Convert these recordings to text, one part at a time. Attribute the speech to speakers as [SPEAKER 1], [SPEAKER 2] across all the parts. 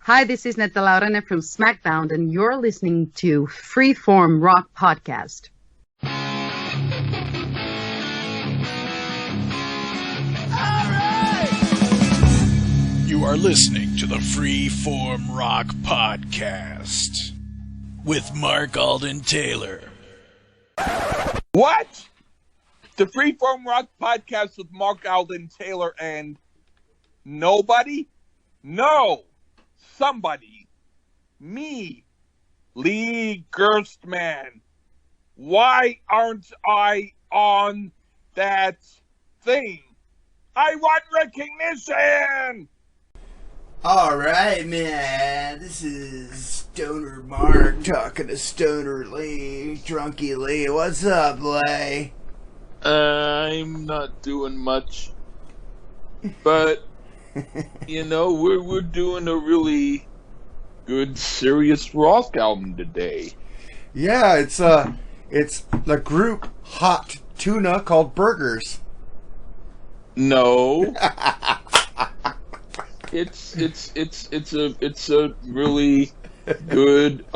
[SPEAKER 1] Hi, this is Netta Laurene from SmackDown, and you're listening to Freeform Rock Podcast.
[SPEAKER 2] You are listening to the Freeform Rock Podcast with Mark Alden Taylor.
[SPEAKER 3] What? The Freeform Rock Podcast with Mark Alden Taylor and nobody? No! Somebody. Me. Lee Gerstmann. Why aren't I on that thing? I want recognition!
[SPEAKER 4] Alright, man. This is Stoner Mark talking to Stoner Lee, Drunky Lee. What's up, Lay?
[SPEAKER 3] I'm not doing much. But, you know, we're doing a really good, serious rock album today.
[SPEAKER 4] Yeah, it's the group Hot Tuna called Burgers.
[SPEAKER 3] No. It's a really good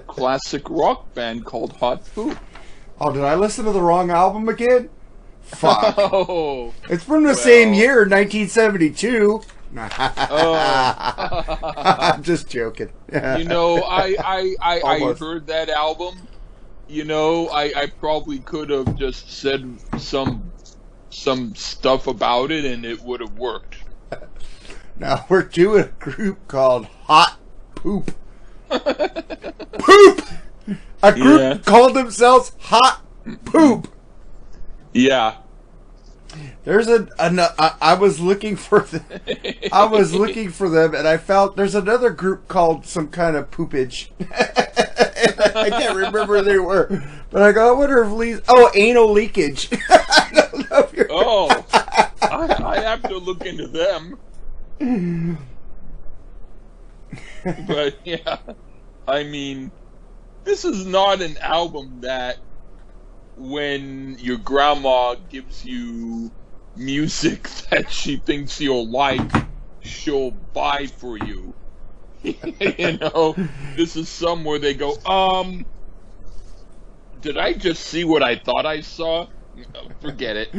[SPEAKER 3] classic rock band called Hot Poop.
[SPEAKER 4] Oh, did I listen to the wrong album again? Fuck.
[SPEAKER 3] Oh,
[SPEAKER 4] it's from the same year, 1972. I'm just joking.
[SPEAKER 3] You know, I heard that album. You know, I probably could have just said some stuff about it and it would have worked.
[SPEAKER 4] Now we're doing a group called Hot Poop. Poop! A group called themselves Hot Poop.
[SPEAKER 3] Yeah.
[SPEAKER 4] There's I was looking for them and I found there's another group called some kind of poopage. I can't remember who they were. But I go, I wonder if Lee's anal leakage. I don't know if you're
[SPEAKER 3] I have to look into them. But yeah, I mean, this is not an album that when your grandma gives you music that she thinks you'll like, she'll buy for you. You know, this is somewhere they go, did I just see what I thought I saw? Forget it.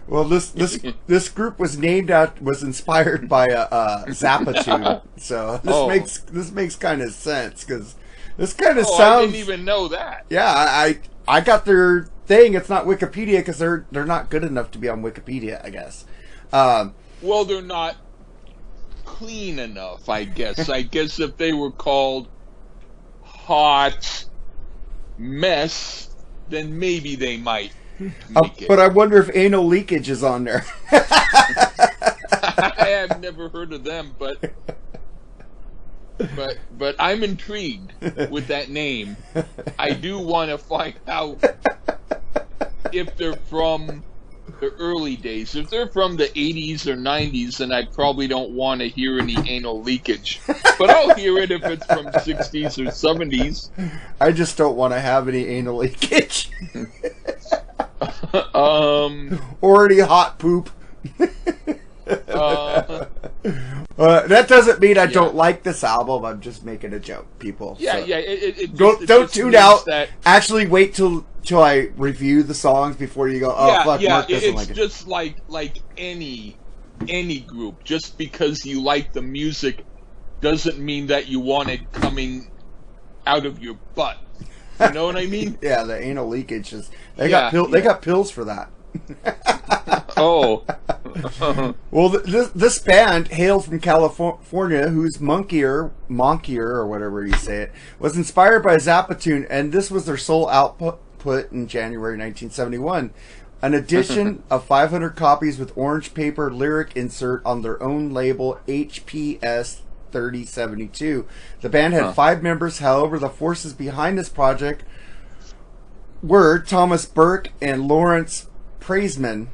[SPEAKER 4] Well, this group was inspired by a Zappa tune, so this makes kind of sense because this kind of sounds.
[SPEAKER 3] I didn't even know that.
[SPEAKER 4] Yeah, I got their thing. It's not Wikipedia because they're not good enough to be on Wikipedia, I guess.
[SPEAKER 3] Well, they're not clean enough, I guess. I guess if they were called Hot Mess, then maybe they might.
[SPEAKER 4] But I wonder if anal leakage is on there.
[SPEAKER 3] I have never heard of them, but I'm intrigued with that name. I do want to find out if they're from the early days. If they're from the 80s or 90s, then I probably don't want to hear any anal leakage. But I'll hear it if it's from 60s or 70s.
[SPEAKER 4] I just don't want to have any anal leakage. Or any hot poop. That doesn't mean I don't like this album. I'm just making a joke, people.
[SPEAKER 3] Yeah,
[SPEAKER 4] so.
[SPEAKER 3] Yeah.
[SPEAKER 4] Don't tune out. Actually, wait till I review the songs before you go. Oh, fuck, Mark doesn't like it.
[SPEAKER 3] It's just like any group. Just because you like the music doesn't mean that you want it coming out of your butt. You know what I mean?
[SPEAKER 4] Yeah, the anal leakage is. They got pills for that.
[SPEAKER 3] Oh.
[SPEAKER 4] Well, this band hailed from California, whose Monkier or whatever you say it, was inspired by a Zappa tune, and this was their sole output in January 1971. An edition of 500 copies with orange paper lyric insert on their own label, HPS 3072. The band had 5 members, however, the forces behind this project were Thomas Burke and Lawrence Praisman.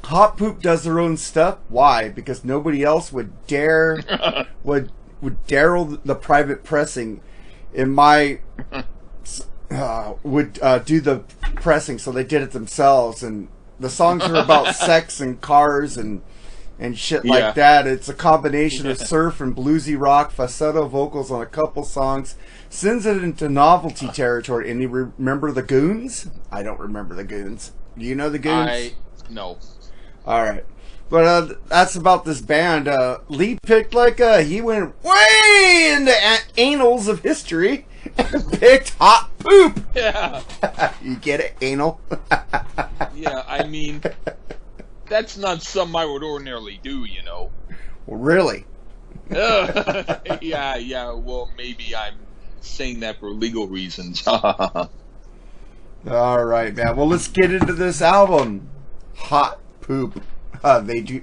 [SPEAKER 4] Hot Poop does their own stuff. Why? Because nobody else would dare would the private pressing in my would do the pressing, so they did it themselves. And the songs are about sex and cars and and shit like that. It's a combination of surf and bluesy rock, falsetto vocals on a couple songs, sends it into novelty territory. And you remember the Goons? I don't remember the Goons. Do you know the Goons?
[SPEAKER 3] No.
[SPEAKER 4] All right. But that's about this band. Lee picked he went way into anals of history and picked hot poop.
[SPEAKER 3] Yeah.
[SPEAKER 4] You get it? Anal?
[SPEAKER 3] Yeah, I mean, that's not something I would ordinarily do, you know.
[SPEAKER 4] Well, really?
[SPEAKER 3] Yeah, well, maybe I'm saying that for legal reasons.
[SPEAKER 4] All right, man. Well, let's get into this album. Hot poop. They do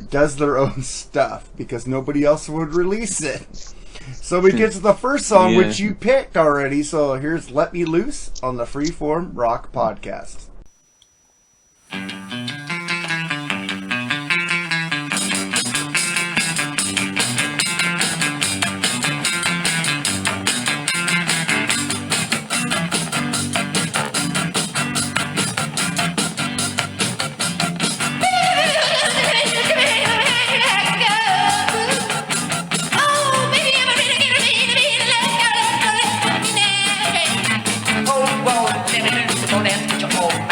[SPEAKER 4] does their own stuff because nobody else would release it. So we get to the first song, which you picked already. So here's "Let Me Loose" on the Freeform Rock Podcast.
[SPEAKER 5] Oh, well, let me loose, so dance with your old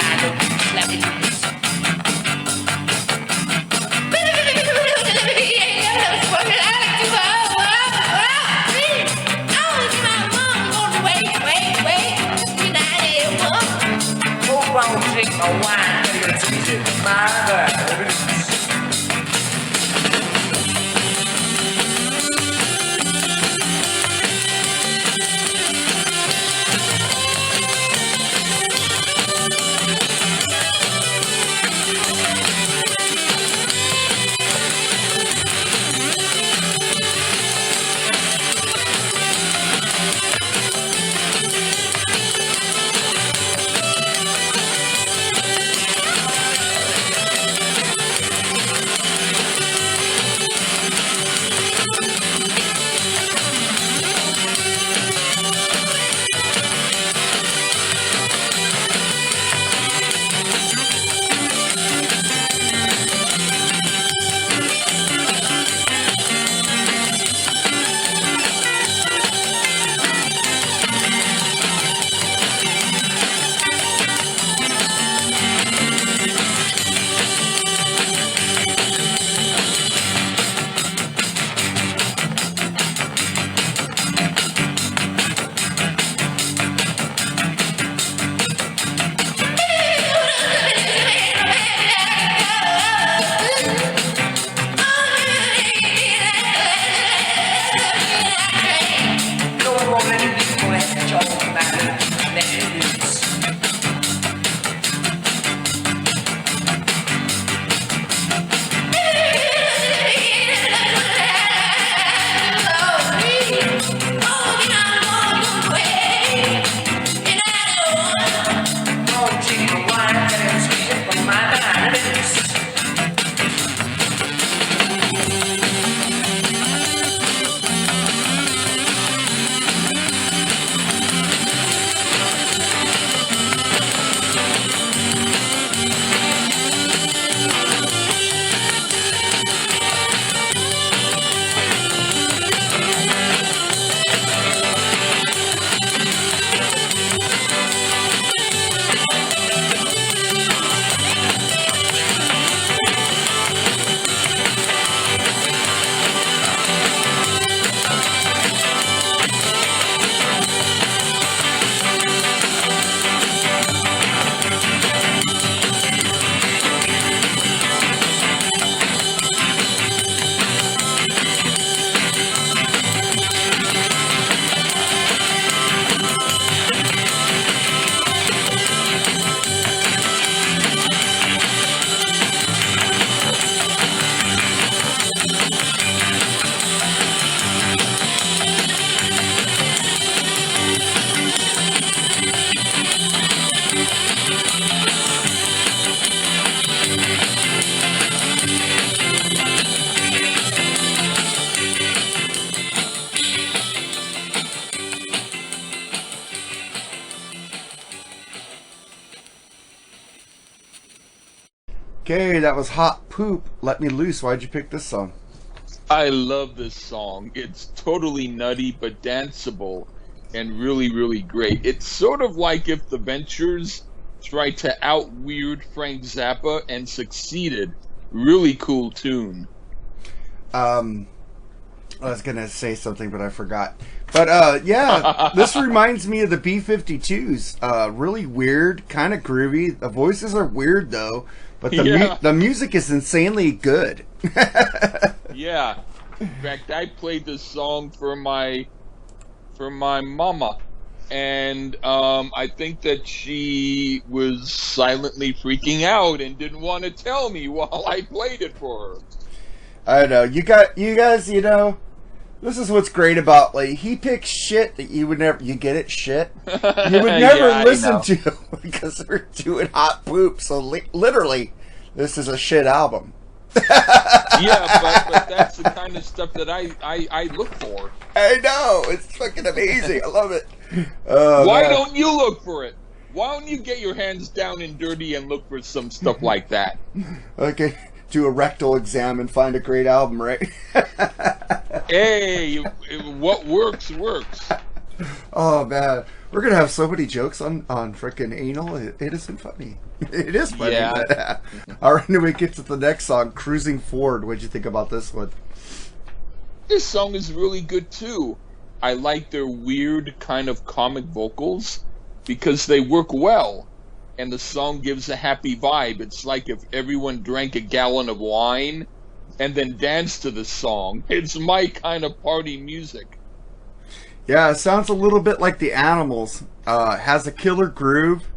[SPEAKER 4] Okay, that was Hot Poop. Let Me Loose. Why'd you pick this song?
[SPEAKER 3] I love this song. It's totally nutty but danceable and really, really great. It's sort of like if the Ventures tried to out-weird Frank Zappa and succeeded. Really cool tune.
[SPEAKER 4] I was going to say something, but I forgot. But, yeah, this reminds me of the B-52s. Really weird, kind of groovy. The voices are weird, though. But the music is insanely good.
[SPEAKER 3] Yeah. In fact, I played this song for my mama. And I think that she was silently freaking out and didn't want to tell me while I played it for her.
[SPEAKER 4] I know. You guys, you know, this is what's great about, like, he picks shit that you would never, you get it, shit? You would never listen to because we're doing Hot Poop. So literally, this is a shit album.
[SPEAKER 3] Yeah, but that's the kind of stuff that I look for.
[SPEAKER 4] I know. It's fucking amazing. I love it.
[SPEAKER 3] Why don't you look for it? Why don't you get your hands down and dirty and look for some stuff like that?
[SPEAKER 4] Okay. Do a rectal exam and find a great album, right?
[SPEAKER 3] Hey, what works.
[SPEAKER 4] Oh, man. We're going to have so many jokes on frickin' anal. It isn't funny. It is funny.
[SPEAKER 3] Yeah.
[SPEAKER 4] But, all right, then we get to the next song, Cruising Forward. What'd you think about this one?
[SPEAKER 3] This song is really good, too. I like their weird kind of comic vocals because they work well. And the song gives a happy vibe. It's like if everyone drank a gallon of wine and then danced to the song. It's my kind of party music.
[SPEAKER 4] Yeah, it sounds a little bit like the Animals. Has a killer groove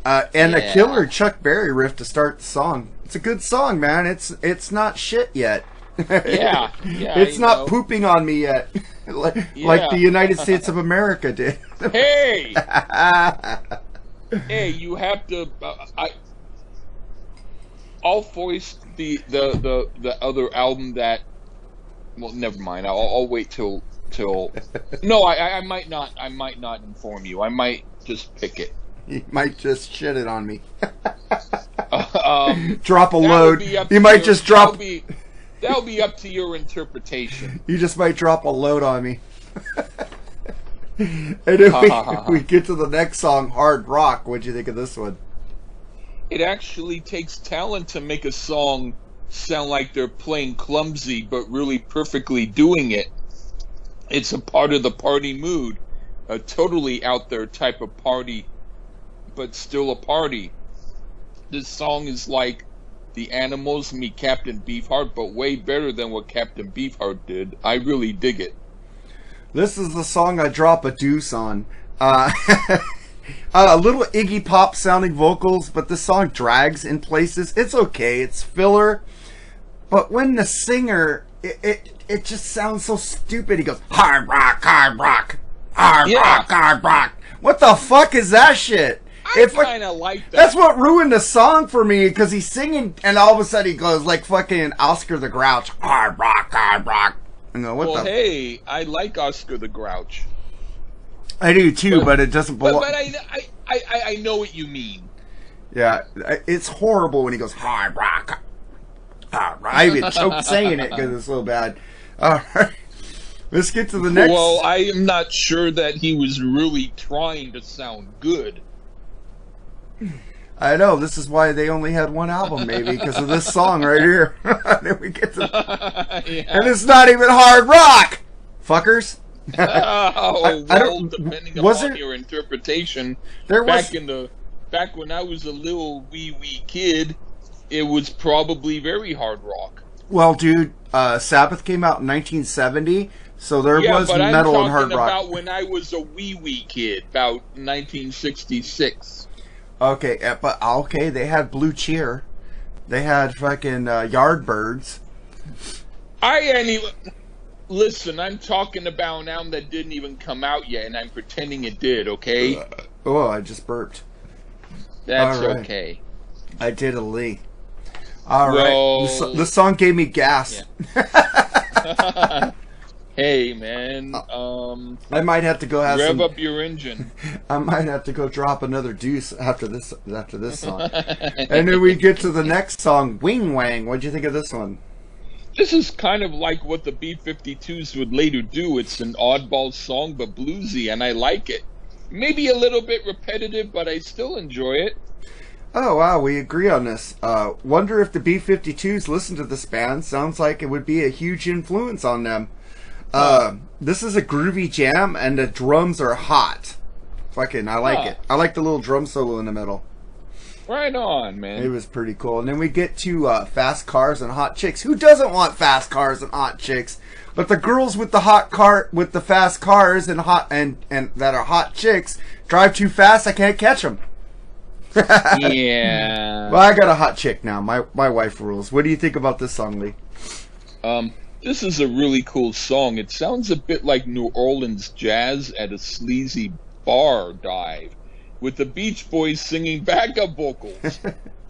[SPEAKER 4] and a killer Chuck Berry riff to start the song. It's a good song, man. It's not shit yet.
[SPEAKER 3] Yeah.
[SPEAKER 4] It's not pooping on me yet, like the United States of America did.
[SPEAKER 3] Hey. Hey, you have to. I'll voice the other album that. Well, never mind. I'll wait till. No, I might not. I might not inform you. I might just pick it.
[SPEAKER 4] You might just shit it on me. Drop a load. You might just drop.
[SPEAKER 3] That'll be up to your interpretation.
[SPEAKER 4] You just might drop a load on me. And then we get to the next song, Hard Rock. What'd you think of this one?
[SPEAKER 3] It actually takes talent to make a song sound like they're playing clumsy, but really perfectly doing it. It's a part of the party mood. A totally out there type of party, but still a party. This song is like the Animals meet Captain Beefheart, but way better than what Captain Beefheart did. I really dig it.
[SPEAKER 4] This is the song I drop a deuce on. A little Iggy Pop sounding vocals, but the song drags in places. It's okay, it's filler. But when the singer, it just sounds so stupid. He goes, hard rock, hard rock, hard rock, hard rock. What the fuck is that shit?
[SPEAKER 3] I kind of like that.
[SPEAKER 4] That's what ruined the song for me, because he's singing, and all of a sudden he goes like fucking Oscar the Grouch, hard rock, hard rock.
[SPEAKER 3] Hey, I like Oscar the Grouch.
[SPEAKER 4] I do too, but it doesn't belong.
[SPEAKER 3] But I know what you mean.
[SPEAKER 4] Yeah, it's horrible when he goes hard rock. I even choked saying it because it's so bad. All right, let's get to the next.
[SPEAKER 3] Well, I am not sure that he was really trying to sound good.
[SPEAKER 4] I know, this is why they only had one album, maybe, because of this song right here. Then we get to, and it's not even hard rock, fuckers.
[SPEAKER 3] Depending upon your interpretation, back when I was a little wee kid, it was probably very hard rock.
[SPEAKER 4] Well, dude, Sabbath came out in 1970, so there was metal and hard rock.
[SPEAKER 3] I'm talking about when I was a wee kid, about 1966.
[SPEAKER 4] Okay, they had Blue Cheer. They had fucking Yardbirds.
[SPEAKER 3] Listen, I'm talking about an album that didn't even come out yet, and I'm pretending it did, okay?
[SPEAKER 4] I just burped.
[SPEAKER 3] That's right. Okay.
[SPEAKER 4] I did a Lee. All right. The song gave me gas.
[SPEAKER 3] Yeah. Hey, man.
[SPEAKER 4] I might have to go have
[SPEAKER 3] rev up your engine.
[SPEAKER 4] I might have to go drop another deuce after this song. And then we get to the next song, Wing Wang. What'd you think of this one?
[SPEAKER 3] This is kind of like what the B-52s would later do. It's an oddball song, but bluesy, and I like it. Maybe a little bit repetitive, but I still enjoy it.
[SPEAKER 4] Oh, wow, we agree on this. Wonder if the B-52s listen to this band. Sounds like it would be a huge influence on them. This is a groovy jam, and the drums are hot. Fucking, I like it. I like the little drum solo in the middle.
[SPEAKER 3] Right on, man.
[SPEAKER 4] It was pretty cool. And then we get to fast cars and hot chicks. Who doesn't want fast cars and hot chicks? But the girls with the fast cars and that are hot chicks drive too fast. I can't catch them.
[SPEAKER 3] Yeah.
[SPEAKER 4] Well, I got a hot chick now. My wife rules. What do you think about this song, Lee?
[SPEAKER 3] This is a really cool song. It sounds a bit like New Orleans jazz at a sleazy bar dive, with the Beach Boys singing backup vocals.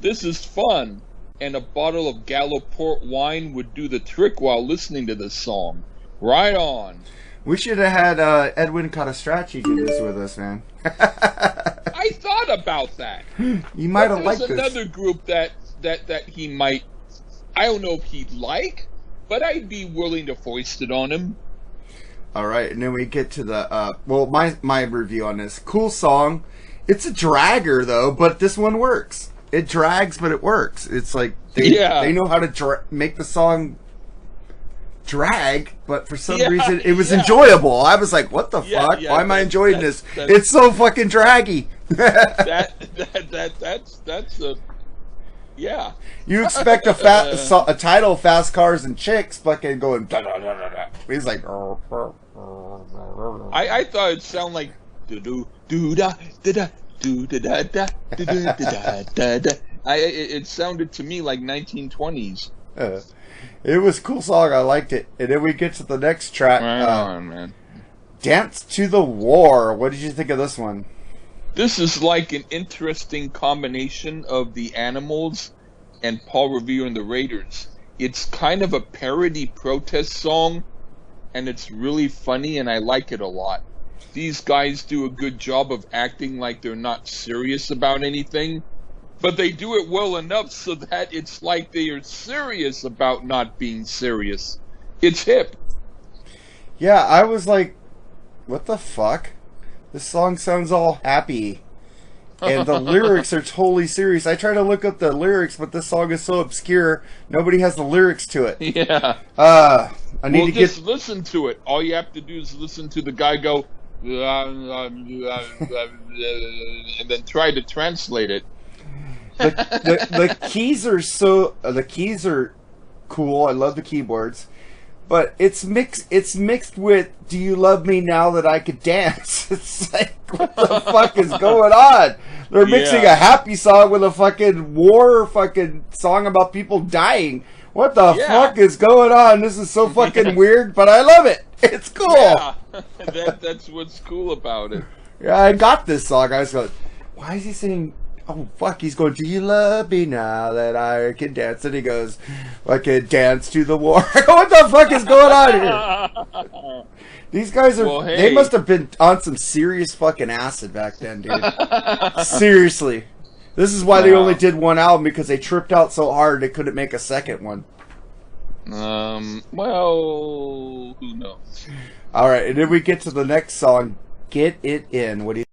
[SPEAKER 3] This is fun, and a bottle of Gallo port wine would do the trick while listening to this song. Right on.
[SPEAKER 4] We should have had Edwin Catastracci do this with us, man.
[SPEAKER 3] I thought about that.
[SPEAKER 4] You might have liked this.
[SPEAKER 3] There's another group that he might, I don't know if he'd like, but I'd be willing to foist it on him.
[SPEAKER 4] All right, and then we get to the my review on this. Cool song. It's a dragger though, but this one works. It drags, but it works. It's like they know how to make the song drag, but for some reason it was enjoyable. I was like, "What the fuck? Why am I enjoying this? It's so fucking draggy."
[SPEAKER 3] That's a
[SPEAKER 4] You expect a title, Fast Cars and Chicks, fucking going. Da, da, da, da, da. He's like.
[SPEAKER 3] I thought it sounded like do do da da da do da da da da da da da. It sounded to me like 1920s.
[SPEAKER 4] It was a cool song. I liked it. And then we get to the next track.
[SPEAKER 3] Right on, man.
[SPEAKER 4] Dance to the War. What did you think of this one?
[SPEAKER 3] This is like an interesting combination of the Animals and Paul Revere and the Raiders. It's kind of a parody protest song, and it's really funny, and I like it a lot. These guys do a good job of acting like they're not serious about anything, but they do it well enough so that it's like they are serious about not being serious. It's hip.
[SPEAKER 4] Yeah, I was like, what the fuck? This song sounds all happy. And the lyrics are totally serious. I try to look up the lyrics, but this song is so obscure, nobody has the lyrics to it.
[SPEAKER 3] Yeah.
[SPEAKER 4] I need to
[SPEAKER 3] just listen to it. All you have to do is listen to the guy go, and then try to translate it.
[SPEAKER 4] The keys are cool. I love the keyboards. But it's mixed with "Do you love me now that I could dance?" It's like, what the fuck is going on? They're mixing a happy song with a fucking war fucking song about people dying. What the fuck is going on? This is so fucking weird, but I love it. It's cool.
[SPEAKER 3] Yeah, that's what's cool about it.
[SPEAKER 4] Yeah, I got this song. I was going, why is he saying? Oh fuck, he's going, "Do you love me now that I can dance?" And he goes, "I can dance to the war." What the fuck is going on here? These guys are, they must have been on some serious fucking acid back then, dude. Seriously. This is why they only did one album, because they tripped out so hard they couldn't make a second one.
[SPEAKER 3] Well, who knows?
[SPEAKER 4] Alright, and then we get to the next song, "Get It In." What do you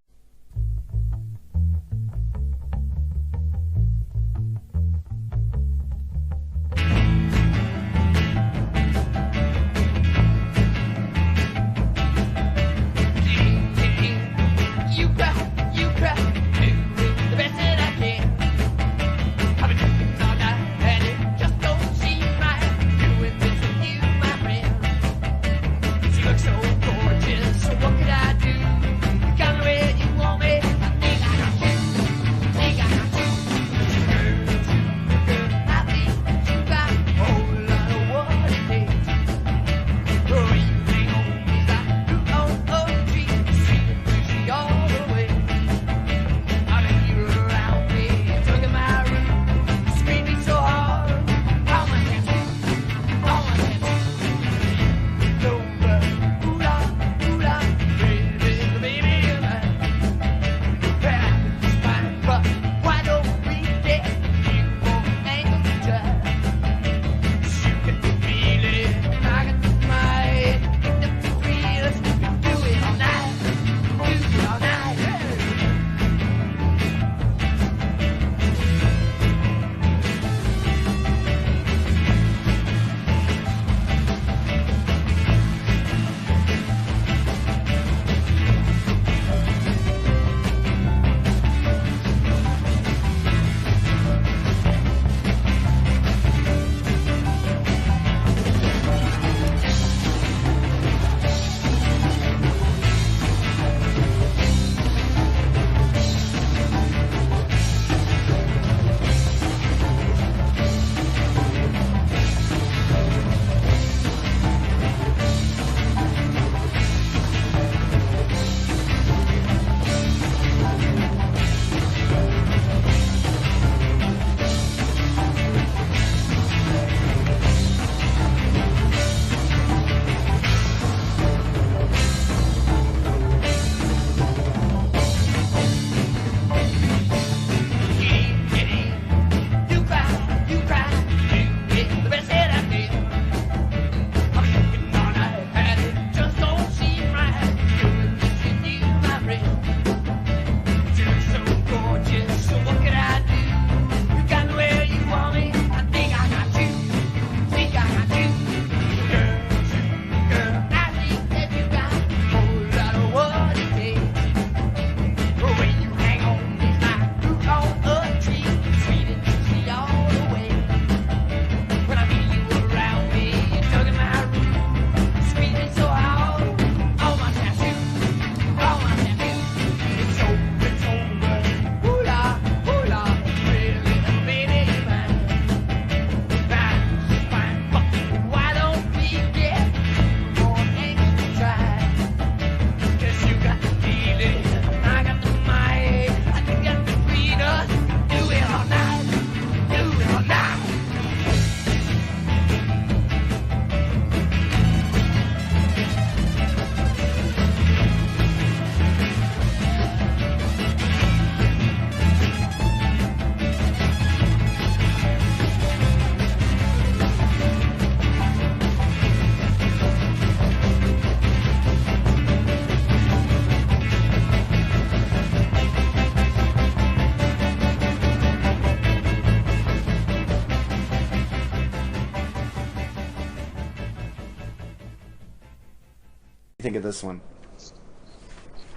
[SPEAKER 4] Think of this one.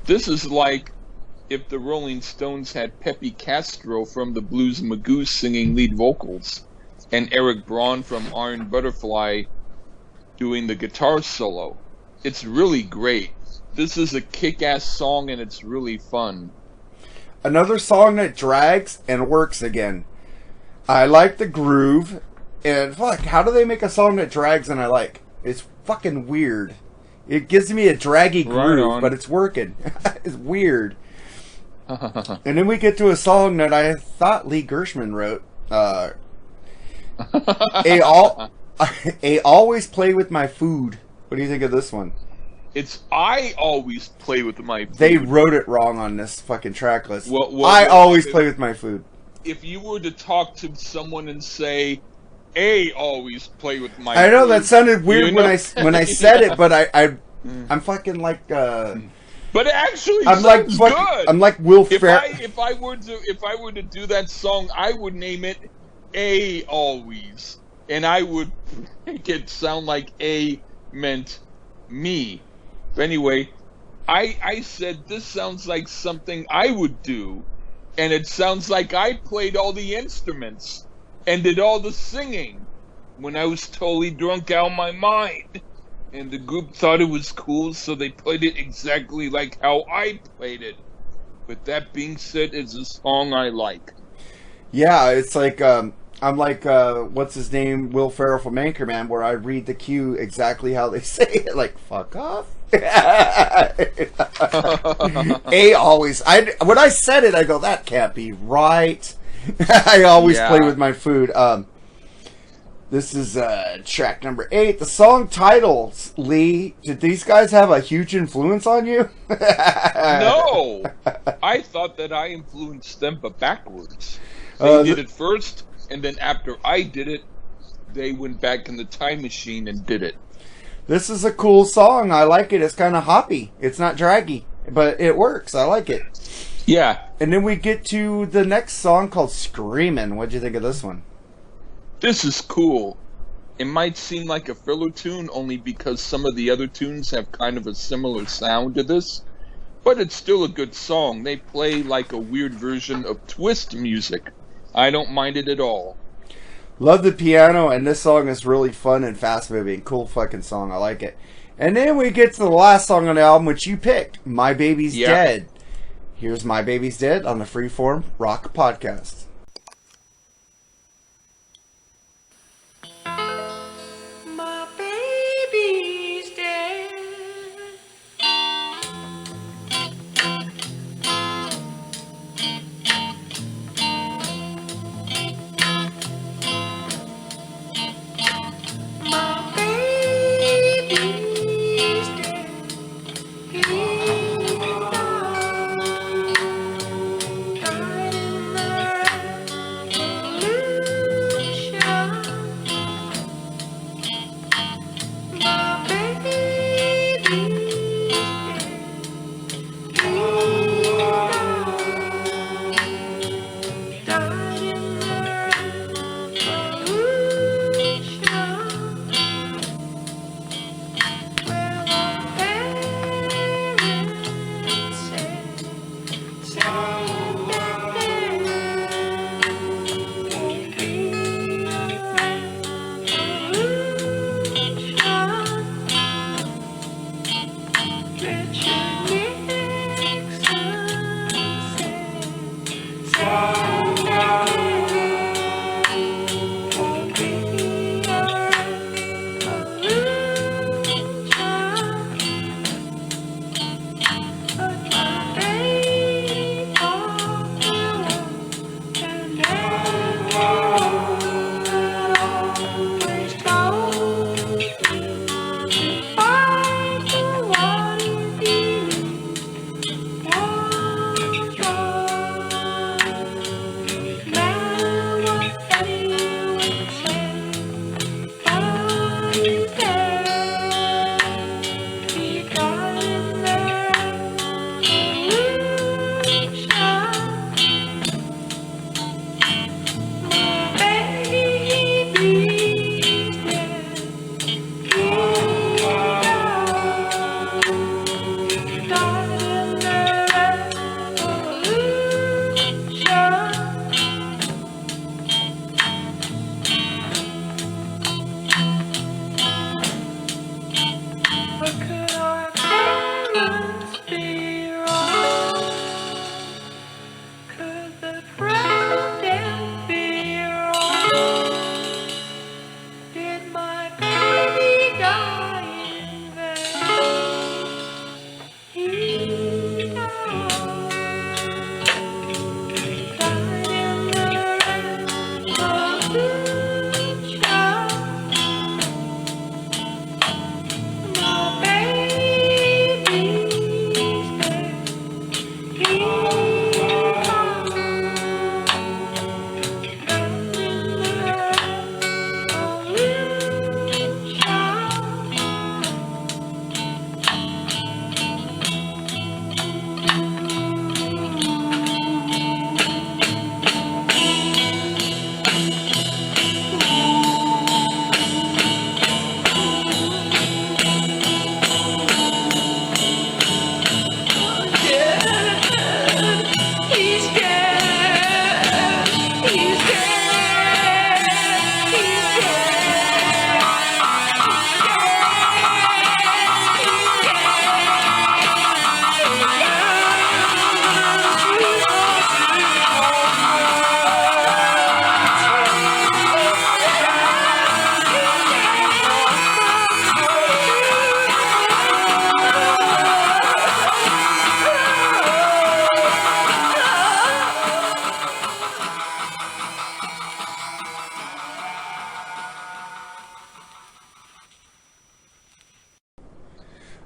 [SPEAKER 3] This is like if the Rolling Stones had Pepe Castro from the Blues Magoo singing lead vocals, and Eric Braun from Iron Butterfly doing the guitar solo. It's really great. This is a kick-ass song, and it's really fun.
[SPEAKER 4] Another song that drags and works again. I like the groove, and fuck, how do they make a song that drags and I like? It's fucking weird. It gives me a draggy groove, but it's working. It's weird. And then we get to a song that I thought Lee Gershman wrote. I always play with my food. What do you think of this one?
[SPEAKER 3] It's I always play with my food.
[SPEAKER 4] They wrote it wrong on this fucking track list.
[SPEAKER 3] I
[SPEAKER 4] always play with my food.
[SPEAKER 3] If you were to talk to someone and say, A always play with my
[SPEAKER 4] I know
[SPEAKER 3] food,
[SPEAKER 4] that sounded weird when I said it, but I'm fucking like
[SPEAKER 3] but it actually
[SPEAKER 4] I'm
[SPEAKER 3] sounds
[SPEAKER 4] like
[SPEAKER 3] good.
[SPEAKER 4] I'm like Will Ferrell.
[SPEAKER 3] If I were to do that song, I would name it A always, and I would make it sound like A meant me. But anyway, I said this sounds like something I would do, and it sounds like I played all the instruments and did all the singing when I was totally drunk out of my mind. And the group thought it was cool, so they played it exactly like how I played it. But that being said, it's a song I like.
[SPEAKER 4] Yeah, it's like I'm like what's his name, Will Ferrell from Anchorman, where I read the cue exactly how they say it, like fuck off. A always. When I said it, I go, that can't be right. I always play with my food. This is track number 8. The song titles, Lee, did these guys have a huge influence on you?
[SPEAKER 3] No! I thought that I influenced them, but backwards. They did it first, and then after I did it, they went back in the time machine and did it.
[SPEAKER 4] This is a cool song. I like it. It's kind of hoppy. It's not draggy, but it works. I like it.
[SPEAKER 3] Yeah.
[SPEAKER 4] And then we get to the next song called Screamin'. What'd you think of this one?
[SPEAKER 3] This is cool. It might seem like a filler tune only because some of the other tunes have kind of a similar sound to this, but it's still a good song. They play like a weird version of twist music. I don't mind it at all.
[SPEAKER 4] Love the piano, and this song is really fun and fast-moving. Cool fucking song. I like it. And then we get to the last song on the album, which you picked, My Baby's Dead. Here's My Baby's Dead on the Freeform Rock Podcast.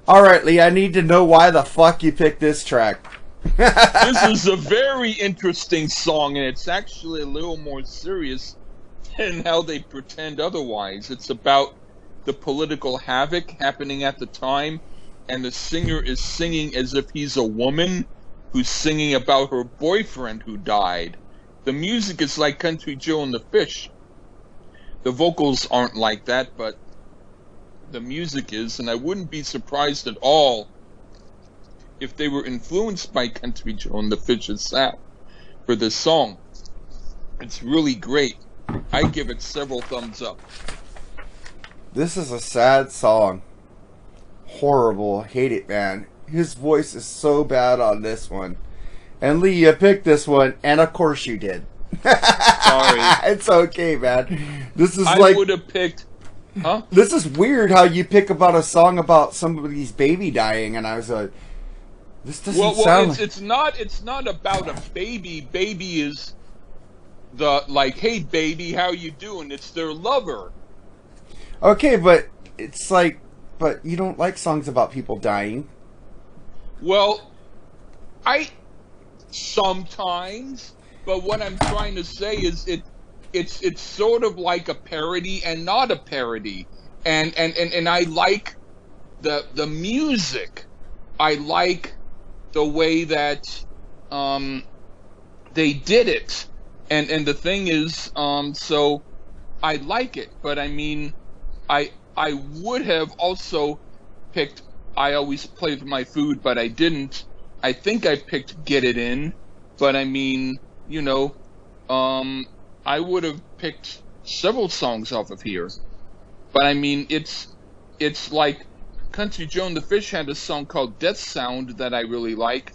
[SPEAKER 4] All right, Lee, I need to know why the fuck you picked this track.
[SPEAKER 3] This is a very interesting song, and it's actually a little more serious than how they pretend otherwise. It's about the political havoc happening at the time, and the singer is singing as if he's a woman who's singing about her boyfriend who died. The music is like Country Joe and the Fish. The vocals aren't like that, but the music is, and I wouldn't be surprised at all if they were influenced by Country Joe and the Fish's sound for this song. It's really great. I give it several thumbs up.
[SPEAKER 4] This is a sad song. Horrible. Hate it, man. His voice is so bad on this one. And Lee, you picked this one, and of course you did.
[SPEAKER 3] Sorry.
[SPEAKER 4] It's okay, man. This is
[SPEAKER 3] I
[SPEAKER 4] like...
[SPEAKER 3] would have picked... Huh?
[SPEAKER 4] This is weird how you pick about a song about somebody's baby dying, and I was like... This doesn't sound like...
[SPEAKER 3] It's not about a baby. Baby is the, like, hey, baby, how you doing? It's their lover.
[SPEAKER 4] Okay, but it's like... But you don't like songs about people dying.
[SPEAKER 3] Well, I sometimes, but what I'm trying to say is it's sort of like a parody and not a parody, and I like the music. I like the way that they did it, and the thing is, so I like it, but I mean, I would have also picked I Always Play With My Food, but I didn't. I think I picked Get It In, but I mean, you know, I would have picked several songs off of here. But I mean, it's like Country Joe and the Fish had a song called Death Sound that I really like.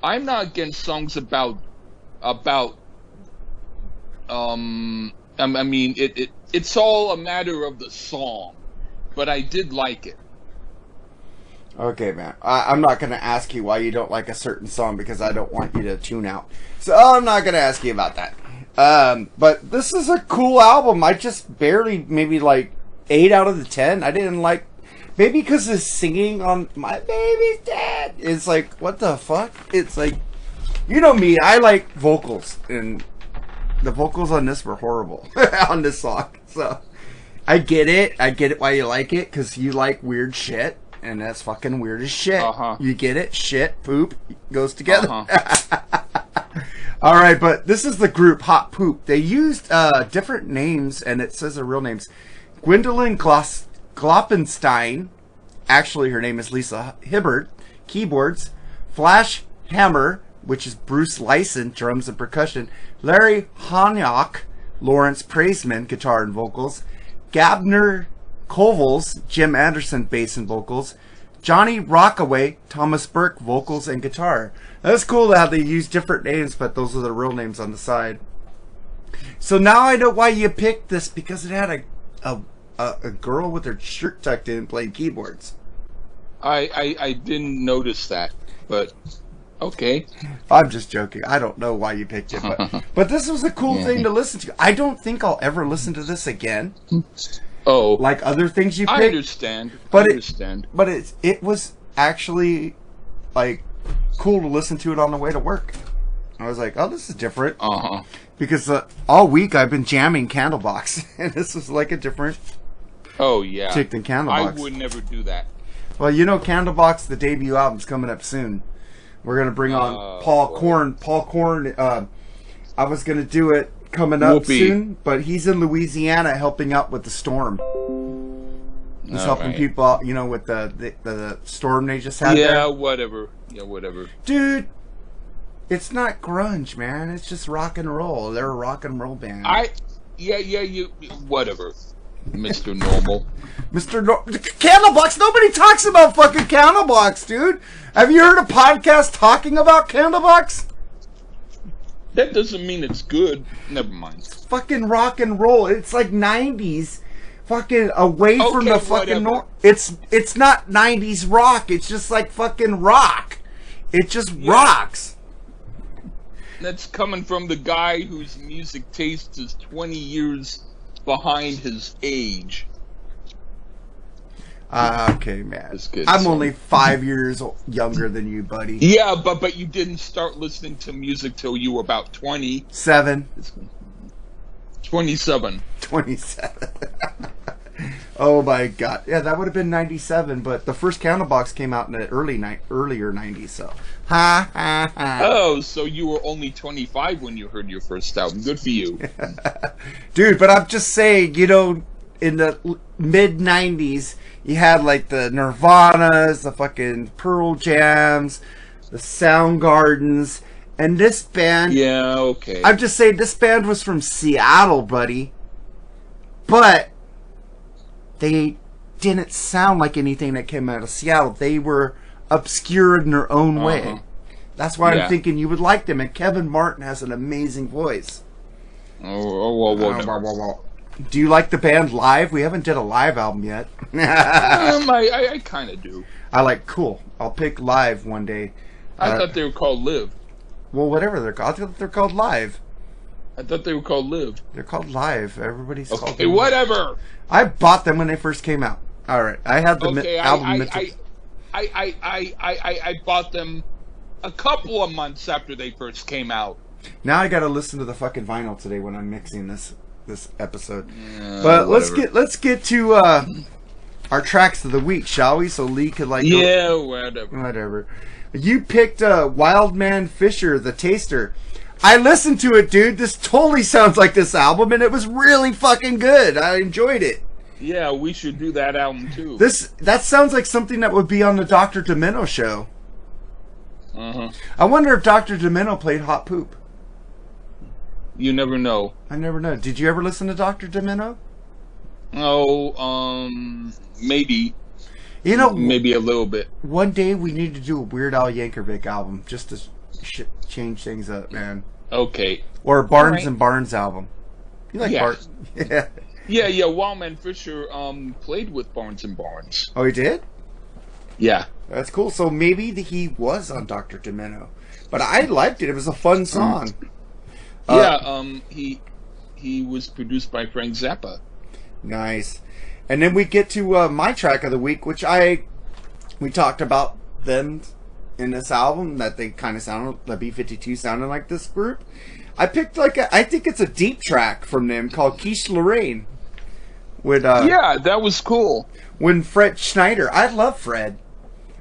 [SPEAKER 3] I'm not against songs about I mean, it's all a matter of the song. But I did like it.
[SPEAKER 4] Okay, man. I'm not going to ask you why you don't like a certain song because I don't want you to tune out. So I'm not going to ask you about that. But this is a cool album. I just barely, maybe like 8 out of the 10. I didn't like... Maybe because the singing on My Baby's Dead. It's like, what the fuck? It's like... You know me. I like vocals. And the vocals on this were horrible. On this song. So... I get it. I get it why you like it, because you like weird shit, and that's fucking weird as shit.
[SPEAKER 3] Uh-huh.
[SPEAKER 4] You get it? Shit, poop, goes together. All right, but this is the group Hot Poop. They used different names, and it says their real names. Gwendolyn Gloppenstein, actually her name is Lisa Hibbert, keyboards. Flash Hammer, which is Bruce Lyson, drums and percussion. Larry Honiak, Lawrence Praisman, guitar and vocals. Gabner Kovals, Jim Anderson, bass and vocals. Johnny Rockaway, Thomas Burke, vocals and guitar. That's cool how they use different names, but those are the real names on the side. So now I know why you picked this, because it had a girl with her shirt tucked in playing keyboards.
[SPEAKER 3] I didn't notice that, but okay.
[SPEAKER 4] I'm just joking. I don't know why you picked it, but this was a cool thing to listen to. I don't think I'll ever listen to this again.
[SPEAKER 3] Oh,
[SPEAKER 4] like other things you picked.
[SPEAKER 3] I understand.
[SPEAKER 4] But
[SPEAKER 3] I understand.
[SPEAKER 4] But it was actually like cool to listen to it on the way to work. I was like, oh, this is different. Because all week I've been jamming Candlebox, and this was like a different.
[SPEAKER 3] Oh yeah.
[SPEAKER 4] Chick than Candlebox.
[SPEAKER 3] I would never do that.
[SPEAKER 4] Well, you know, Candlebox, the debut album's coming up soon. We're going to bring on Paul Korn. Paul Korn, I was going to do it coming up soon, but he's in Louisiana helping out with the storm. He's helping people out, you know, with the storm they just had there.
[SPEAKER 3] Whatever. Yeah, whatever.
[SPEAKER 4] Dude, it's not grunge, man. It's just rock and roll. They're a rock and roll band.
[SPEAKER 3] Whatever. Mr. Normal.
[SPEAKER 4] Candlebox? Nobody talks about fucking Candlebox, dude. Have you heard a podcast talking about Candlebox?
[SPEAKER 3] That doesn't mean it's good. Never mind.
[SPEAKER 4] It's fucking rock and roll. It's like 90s. Fucking away from the fucking... It's not 90s rock. It's just like fucking rock. It just rocks.
[SPEAKER 3] That's coming from the guy whose music taste is 20 years behind his age.
[SPEAKER 4] Okay, man.
[SPEAKER 3] It's good.
[SPEAKER 4] I'm only 5 years younger than you, buddy.
[SPEAKER 3] Yeah, but you didn't start listening to music till you were about 20. 27.
[SPEAKER 4] 27. Oh my god. Yeah, that would have been 97, but the first Candlebox came out in the earlier 90s, so. Ha ha ha.
[SPEAKER 3] Oh, so you were only 25 when you heard your first album. Good for you.
[SPEAKER 4] Dude, but I'm just saying, you know, in the mid 90s, you had like the Nirvanas, the fucking Pearl Jams, the Soundgardens, and this band.
[SPEAKER 3] Yeah, okay.
[SPEAKER 4] I'm just saying, this band was from Seattle, buddy. But they didn't sound like anything that came out of Seattle. They were obscure in their own way. That's why I'm thinking you would like them. And Kevin Martin has an amazing voice.
[SPEAKER 3] Well.
[SPEAKER 4] Do you like the band live? We haven't did a live album yet.
[SPEAKER 3] I kind of do.
[SPEAKER 4] I like cool. I'll pick live one day.
[SPEAKER 3] I thought they were called Live.
[SPEAKER 4] Well, whatever they're called. I thought they're called live.
[SPEAKER 3] I thought they were called Live.
[SPEAKER 4] They're called live. Everybody's called
[SPEAKER 3] Okay,
[SPEAKER 4] them.
[SPEAKER 3] whatever.
[SPEAKER 4] I bought them when they first came out. All right, I had the album.
[SPEAKER 3] I bought them a couple of months after they first came out.
[SPEAKER 4] Now I got to listen to the fucking vinyl today when I'm mixing this episode. But
[SPEAKER 3] whatever.
[SPEAKER 4] let's get to our tracks of the week, shall we? So Lee could like whatever. You picked Wild Man Fischer, The Taster. I listened to it, dude. This totally sounds like this album, and it was really fucking good. I enjoyed it.
[SPEAKER 3] Yeah, we should do that album too.
[SPEAKER 4] That sounds like something that would be on the Dr. Demento show.
[SPEAKER 3] Uh-huh.
[SPEAKER 4] I wonder if Dr. Demento played Hot Poop.
[SPEAKER 3] You never know.
[SPEAKER 4] I never know. Did you ever listen to Dr. Demento?
[SPEAKER 3] Oh, maybe.
[SPEAKER 4] You know,
[SPEAKER 3] maybe a little bit.
[SPEAKER 4] One day we need to do a Weird Al Yankovic album just to change things up, man.
[SPEAKER 3] Okay.
[SPEAKER 4] Or a Barnes and Barnes album. You like Barnes? Yeah.
[SPEAKER 3] Yeah. Wild Man Fischer played with Barnes and Barnes.
[SPEAKER 4] Oh, he did?
[SPEAKER 3] Yeah.
[SPEAKER 4] That's cool. So maybe he was on Dr. Demento. But I liked it. It was a fun song.
[SPEAKER 3] He was produced by Frank Zappa.
[SPEAKER 4] Nice. And then we get to my track of the week, which we talked about them in this album, that they kind of sounded, the B-52 sounded like this group. I picked I think it's a deep track from them called Quiche Lorraine.
[SPEAKER 3] Yeah, that was cool.
[SPEAKER 4] When Fred Schneider, I love Fred.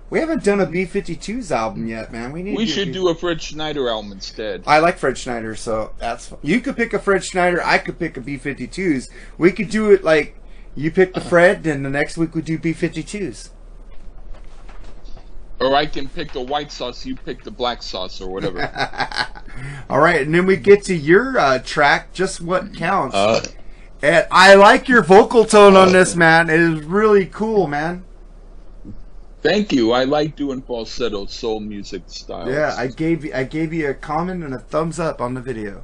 [SPEAKER 4] We haven't done a B-52s album yet, man. We
[SPEAKER 3] should do a Fred Schneider album instead.
[SPEAKER 4] I like Fred Schneider, so that's fun. You could pick a Fred Schneider, I could pick a B-52s. We could do it like you pick the Fred, and the next week we do B-52s.
[SPEAKER 3] Or I can pick the white sauce, you pick the black sauce, or whatever.
[SPEAKER 4] All right, and then we get to your track, Just What Counts. And I like your vocal tone on this, man. It is really cool, man.
[SPEAKER 3] Thank you. I like doing falsetto soul music styles.
[SPEAKER 4] Yeah, I gave you a comment and a thumbs up on the video.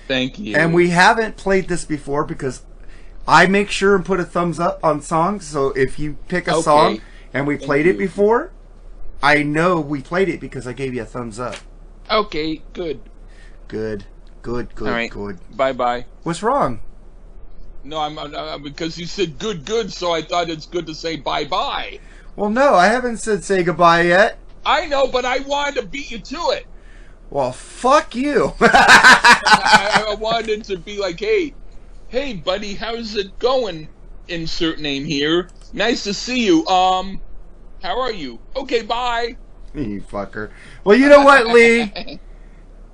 [SPEAKER 3] Thank you.
[SPEAKER 4] And we haven't played this before because I make sure and put a thumbs up on songs. So if you pick a song and we played it before, I know we played it because I gave you a thumbs up.
[SPEAKER 3] Okay, good.
[SPEAKER 4] Good. All right. Good.
[SPEAKER 3] Bye-bye.
[SPEAKER 4] What's wrong?
[SPEAKER 3] No, I'm because you said good, so I thought it's good to say bye-bye.
[SPEAKER 4] Well, no, I haven't said say goodbye yet.
[SPEAKER 3] I know, but I wanted to beat you to it.
[SPEAKER 4] Well, fuck you.
[SPEAKER 3] I wanted to be like, hey, buddy, how's it going? Insert name here. Nice to see you. How are you? Okay, bye.
[SPEAKER 4] You fucker. Well, you know what, Lee?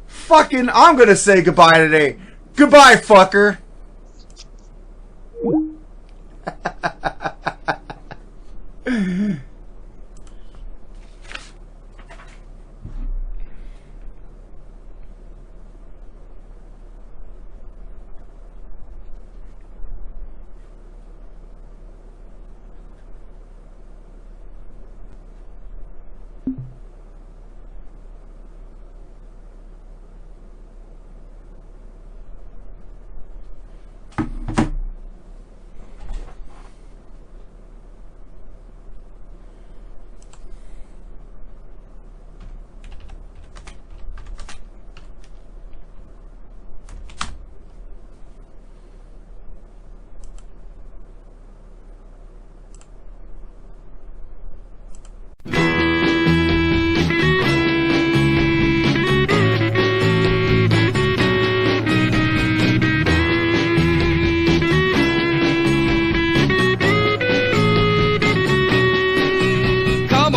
[SPEAKER 4] Fucking, I'm gonna say goodbye today. Goodbye, fucker.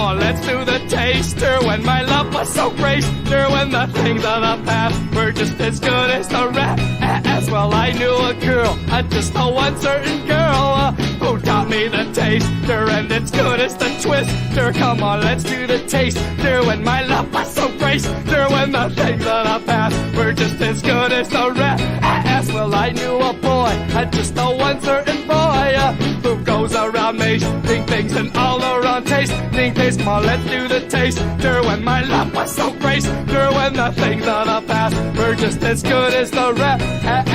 [SPEAKER 5] on, let's do the taster. When my love was so great, when the things of the past were just as good as the rap. As well, I knew a girl, just a one certain girl, who taught me the taster, and it's good as the twister. Come on, let's do the taster. When my love was so great, when the things of the past were just as good as the rap. As well, I knew a boy, just a one certain boy, who goes around making things and all around tasting things. Come on, let's do the taster. When my love was so great, when the things of the past were just as good as the rap.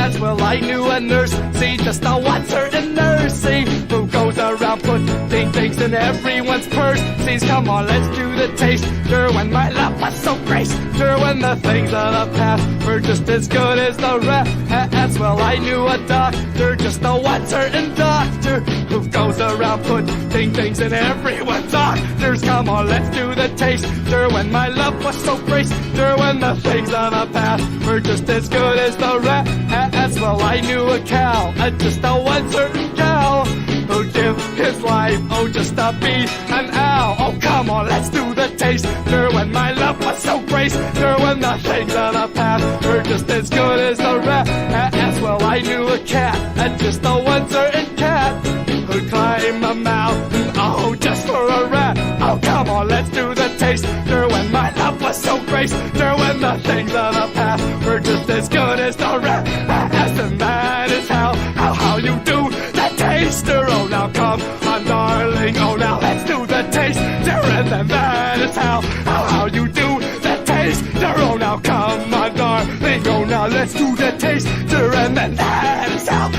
[SPEAKER 5] As well, I knew a nurse, see, just a one certain nurse, see, who goes around putting things in everyone's purse. See, come on, let's do the taster. When my love was so great, when the things of the past were just as good as the rap. As well, I knew a doctor, just a one certain doctor, who goes around putting things in everyone's doctors. Come on, let's do the taster. When my love was so great, when the things of the past were just as good as the rap. As well, I knew a cow, just a one certain cow, who give his life, oh, just to be an owl. Oh, come on, let's do the taster. When my love was so great, when the things of the past were just as good as the rap. As well, I knew a cat, just a one certain cat, who'd climb a mountain, oh, just for a rat. Oh, come on, let's do the taster. When my love was so great, when the things of the past were just as good as the rap. And that is how you do the taster. Oh, now come on, darling, oh, now let's do the taster. And then that is how you do the taster. Oh, now come on, darling, oh, now let's do the taster. And then that is how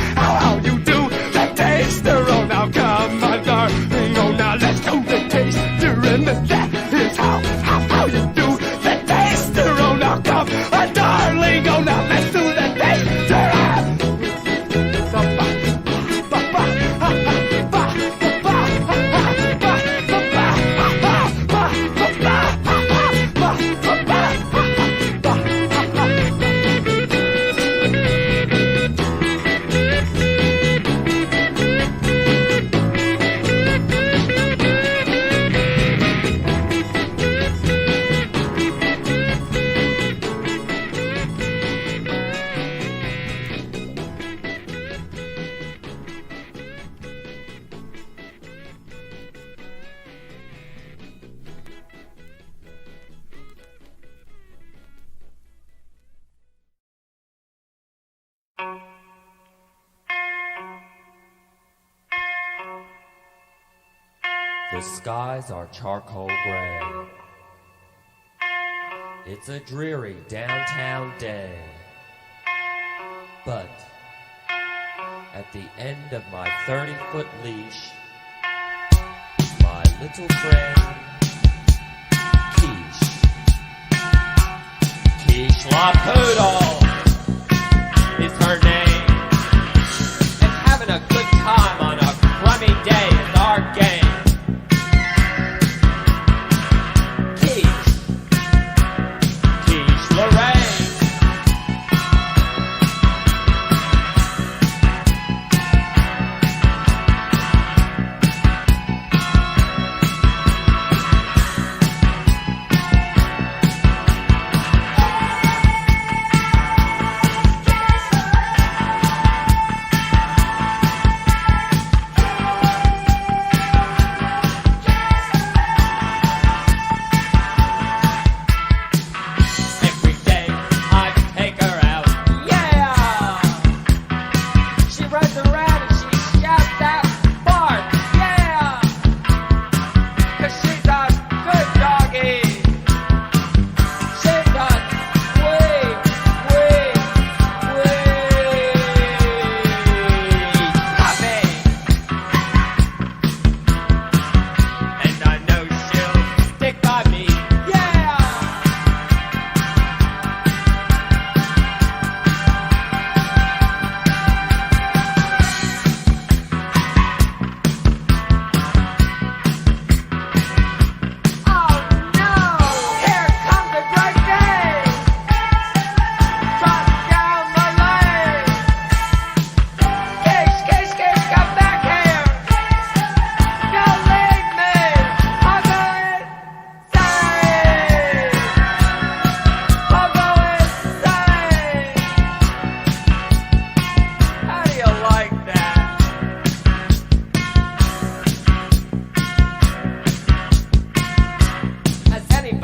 [SPEAKER 5] you do the taster. Oh, now come on, darling, oh, now let's do the taster. And then that is how you do the taster. Oh, now come on, darling, oh, now let's do the taster.
[SPEAKER 6] The skies are charcoal gray. It's a dreary downtown day. But at the end of my 30-foot leash, my little friend, Quiche Lorraine is her name. And having a good time on a crummy day is our game. Quiche Lorraine.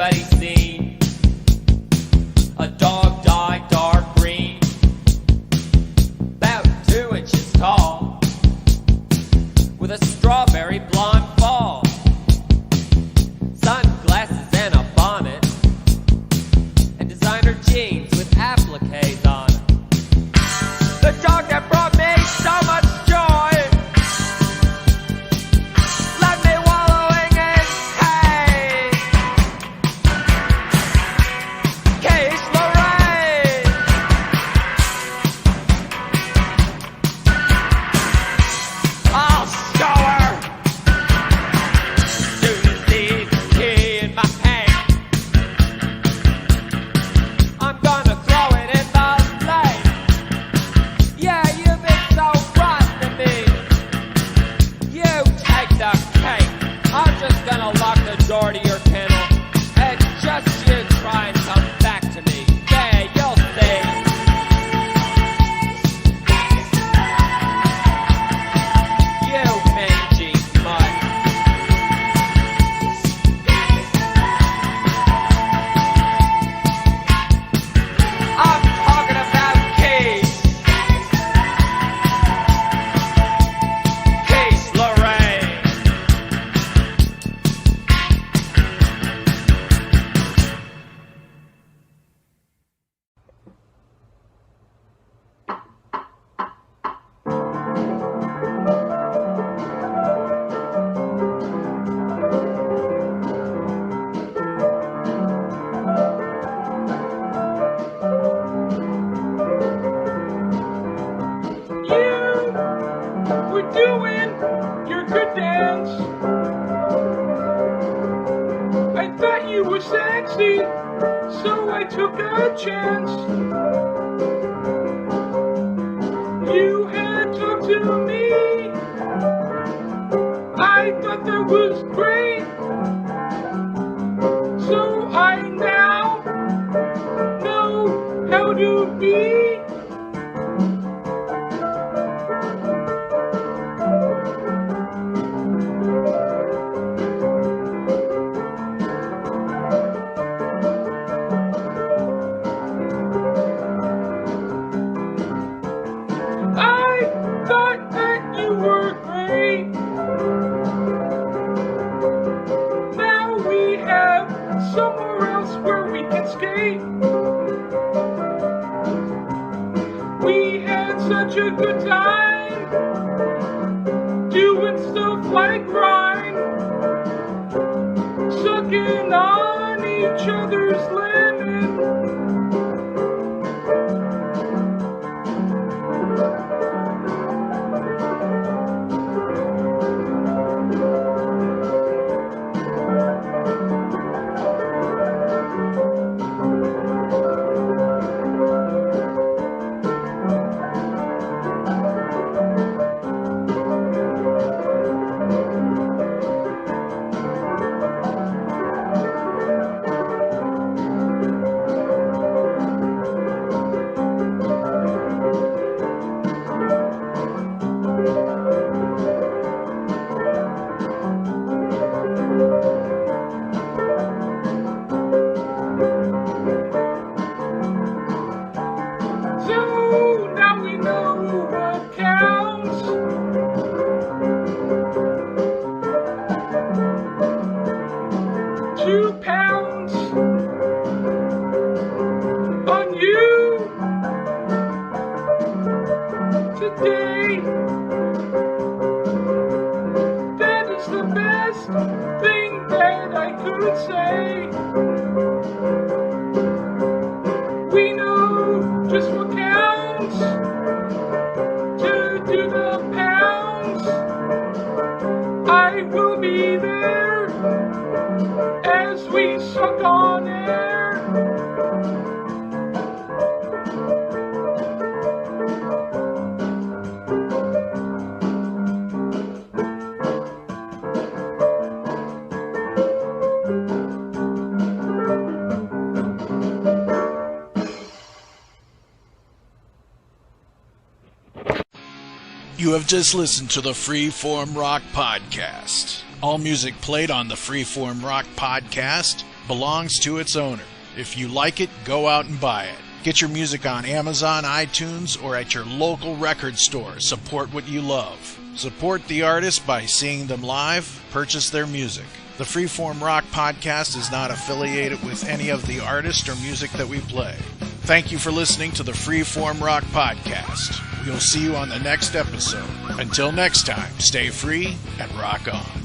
[SPEAKER 6] everybody's seen. A dog dyed dark green, about 2 inches tall, with a strawberry blonde fall, sunglasses and a bonnet, and designer jeans with appliques on it. The dog that brought me so much joy left me wallowing in pain. Quiche Lorraine. I'll show her. Do you see the key in my hand? I'm gonna throw it in the lake. Yeah, you've been so rotten to me. You take the cake. I'm just gonna lock the door to your kennel and just you try and come back to me. Yeah, you'll see. You mangy mutt. I'm talking about Quiche. Quiche Lorraine.
[SPEAKER 7] You were doing your good dance. I thought you were sexy, so I took a chance. You had talked to me. I thought that was great. So I now know how to be. I thought that you were great. Now we have somewhere else where we can skate. We had such a good time doing stuff like rhyme, sucking on each other's lemon. So now we know what counts. 2 pounds on you today. That is the best thing that I could say. We know just what counts to do the pounds. I will be there as we suck on air.
[SPEAKER 2] You have just listened to the Freeform Rock Podcast. All music played on the Freeform Rock Podcast belongs to its owner. If you like it, go out and buy it. Get your music on Amazon, iTunes, or at your local record store. Support what you love. Support the artist by seeing them live. Purchase their music. The Freeform Rock Podcast is not affiliated with any of the artists or music that we play. Thank you for listening to the Freeform Rock Podcast. We'll see you on the next episode. Until next time, stay free and rock on.